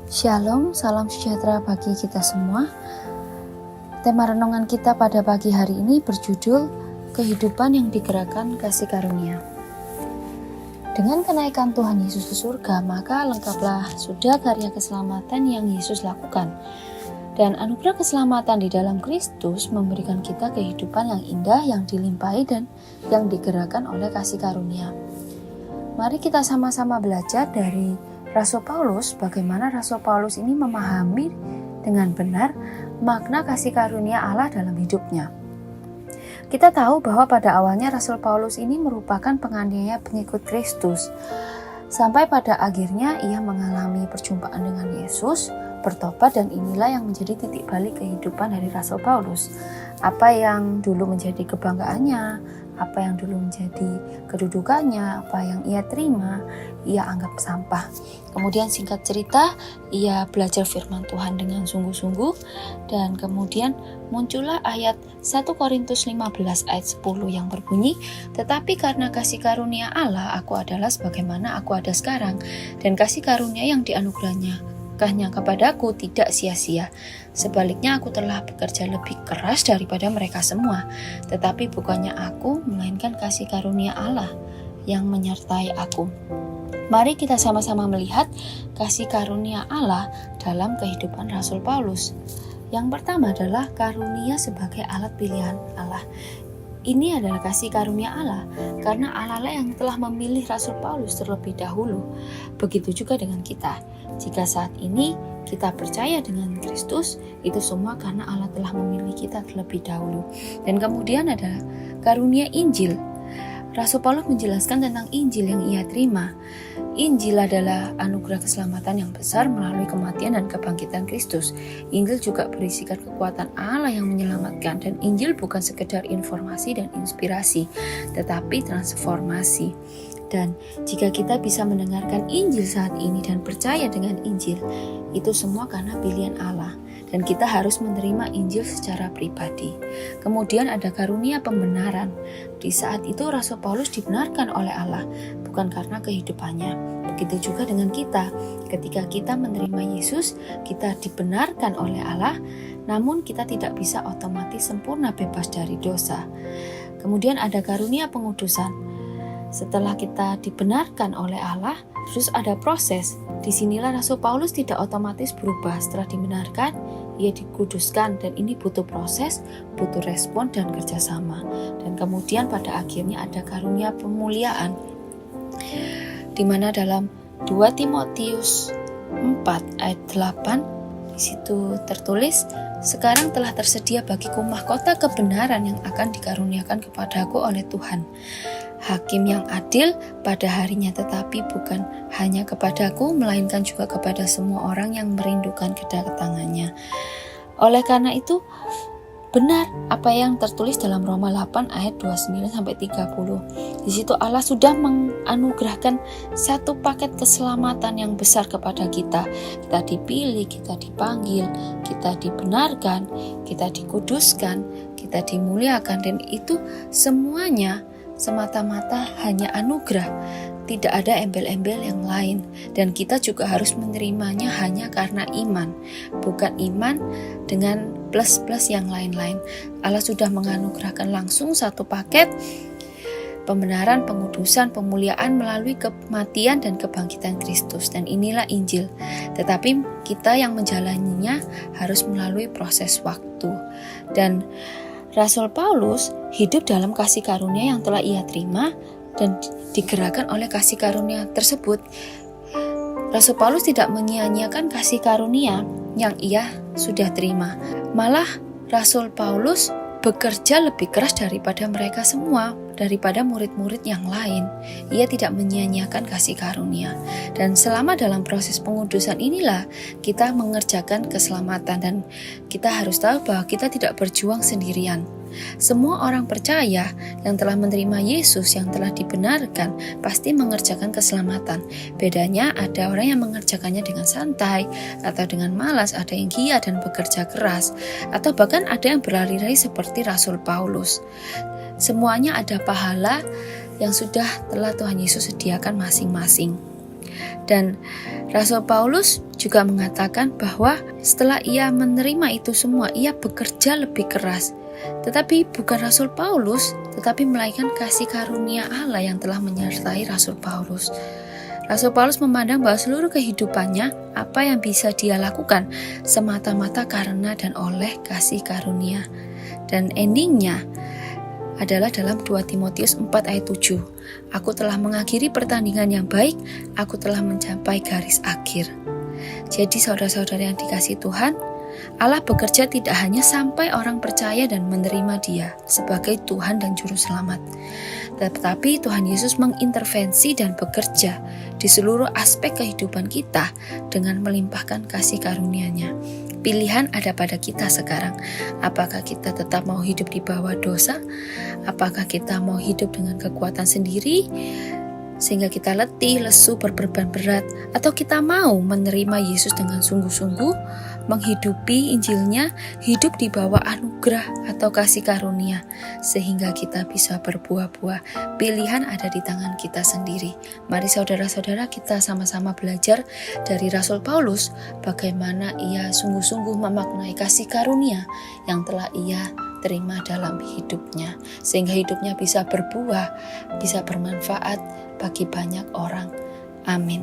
Shalom, salam sejahtera bagi kita semua. Tema renungan kita pada pagi hari ini berjudul Kehidupan yang digerakkan kasih karunia. Dengan kenaikan Tuhan Yesus ke surga, maka lengkaplah sudah karya keselamatan yang Yesus lakukan. Dan anugerah keselamatan di dalam Kristus memberikan kita kehidupan yang indah, yang dilimpahi dan yang digerakkan oleh kasih karunia. Mari kita sama-sama belajar dari Rasul Paulus, bagaimana Rasul Paulus ini memahami dengan benar makna kasih karunia Allah dalam hidupnya. Kita tahu bahwa pada awalnya Rasul Paulus ini merupakan penganiaya pengikut Kristus. Sampai pada akhirnya ia mengalami perjumpaan dengan Yesus, bertobat, dan inilah yang menjadi titik balik kehidupan dari Rasul Paulus. Apa yang dulu menjadi kebanggaannya, apa yang dulu menjadi kedudukannya, apa yang ia terima, ia anggap sampah. Kemudian singkat cerita, ia belajar firman Tuhan dengan sungguh-sungguh, dan kemudian muncullah ayat 1 Korintus 15 ayat 10 yang berbunyi, "Tetapi karena kasih karunia Allah, aku adalah sebagaimana aku ada sekarang, dan kasih karunia yang dianugerahkannya kepadaku tidak sia-sia. Sebaliknya aku telah bekerja lebih keras daripada mereka semua. Tetapi bukannya aku, melainkan kasih karunia Allah yang menyertai aku." Mari kita sama-sama melihat kasih karunia Allah dalam kehidupan Rasul Paulus. Yang pertama adalah karunia sebagai alat pilihan Allah. Ini adalah kasih karunia Allah, karena Allah lah yang telah memilih Rasul Paulus terlebih dahulu. Begitu juga dengan kita. Jika saat ini kita percaya dengan Kristus, itu semua karena Allah telah memilih kita terlebih dahulu. Dan kemudian ada karunia Injil. Rasul Paulus menjelaskan tentang Injil yang ia terima. Injil adalah anugerah keselamatan yang besar melalui kematian dan kebangkitan Kristus. Injil juga berisikan kekuatan Allah yang menyelamatkan, dan Injil bukan sekedar informasi dan inspirasi, tetapi transformasi. Dan jika kita bisa mendengarkan Injil saat ini dan percaya dengan Injil, itu semua karena pilihan Allah. Dan kita harus menerima Injil secara pribadi. Kemudian ada karunia pembenaran. Di saat itu Rasul Paulus dibenarkan oleh Allah, bukan karena kehidupannya. Begitu juga dengan kita. Ketika kita menerima Yesus, kita dibenarkan oleh Allah, namun kita tidak bisa otomatis sempurna bebas dari dosa. Kemudian ada karunia pengudusan. Setelah kita dibenarkan oleh Allah, terus ada proses. Disinilah Rasul Paulus tidak otomatis berubah. Setelah dibenarkan, ia dikuduskan, dan ini butuh proses, butuh respon dan kerjasama. Dan kemudian pada akhirnya ada karunia pemuliaan, di mana dalam 2 Timotius 4 ayat 8 di situ tertulis, "Sekarang telah tersedia bagiku mahkota kebenaran yang akan dikaruniakan kepadaku oleh Tuhan, Hakim yang adil pada harinya, tetapi bukan hanya kepadaku, melainkan juga kepada semua orang yang merindukan kedatangannya." Oleh karena itu, benar apa yang tertulis dalam Roma 8 ayat 29-30. Di situ Allah sudah menganugerahkan satu paket keselamatan yang besar kepada kita. Kita dipilih, kita dipanggil, kita dibenarkan, kita dikuduskan, kita dimuliakan, dan itu semuanya semata-mata hanya anugerah, tidak ada embel-embel yang lain. Dan kita juga harus menerimanya hanya karena iman, bukan iman dengan plus-plus yang lain-lain. Allah sudah menganugerahkan langsung satu paket pembenaran, pengudusan, pemuliaan melalui kematian dan kebangkitan Kristus, dan inilah Injil. Tetapi kita yang menjalaninya harus melalui proses waktu. Dan Rasul Paulus hidup dalam kasih karunia yang telah ia terima dan digerakkan oleh kasih karunia tersebut. Rasul Paulus tidak menyia-nyiakan kasih karunia yang ia sudah terima. Malah Rasul Paulus bekerja lebih keras daripada mereka semua, daripada murid-murid yang lain. Ia tidak menyia-nyiakan kasih karunia. Dan selama dalam proses pengudusan inilah kita mengerjakan keselamatan, dan kita harus tahu bahwa kita tidak berjuang sendirian. Semua orang percaya yang telah menerima Yesus, yang telah dibenarkan, pasti mengerjakan keselamatan. Bedanya ada orang yang mengerjakannya dengan santai, atau dengan malas, ada yang giat dan bekerja keras, atau bahkan ada yang berlari-lari seperti Rasul Paulus. Semuanya ada pahala yang sudah telah Tuhan Yesus sediakan masing-masing. Dan Rasul Paulus juga mengatakan bahwa setelah ia menerima itu semua, ia bekerja lebih keras. Tetapi bukan Rasul Paulus, tetapi melainkan kasih karunia Allah yang telah menyertai Rasul Paulus. Rasul Paulus memandang bahwa seluruh kehidupannya, apa yang bisa dia lakukan, semata-mata karena dan oleh kasih karunia. Dan endingnya adalah dalam 2 Timotius 4 ayat 7. Aku telah mengakhiri pertandingan yang baik, aku telah mencapai garis akhir. Jadi saudara-saudara yang dikasihi Tuhan, Allah bekerja tidak hanya sampai orang percaya dan menerima Dia sebagai Tuhan dan Juru Selamat, tetapi Tuhan Yesus mengintervensi dan bekerja di seluruh aspek kehidupan kita dengan melimpahkan kasih karunia-Nya. Pilihan ada pada kita sekarang. Apakah kita tetap mau hidup di bawah dosa? Apakah kita mau hidup dengan kekuatan sendiri sehingga kita letih, lesu, berbeban berat? Atau kita mau menerima Yesus dengan sungguh-sungguh, menghidupi Injilnya, hidup di bawah anugerah atau kasih karunia, sehingga kita bisa berbuah-buah? Pilihan ada di tangan kita sendiri. Mari saudara-saudara, kita sama-sama belajar dari Rasul Paulus, bagaimana ia sungguh-sungguh memaknai kasih karunia yang telah ia terima dalam hidupnya, sehingga hidupnya bisa berbuah, bisa bermanfaat bagi banyak orang. Amin.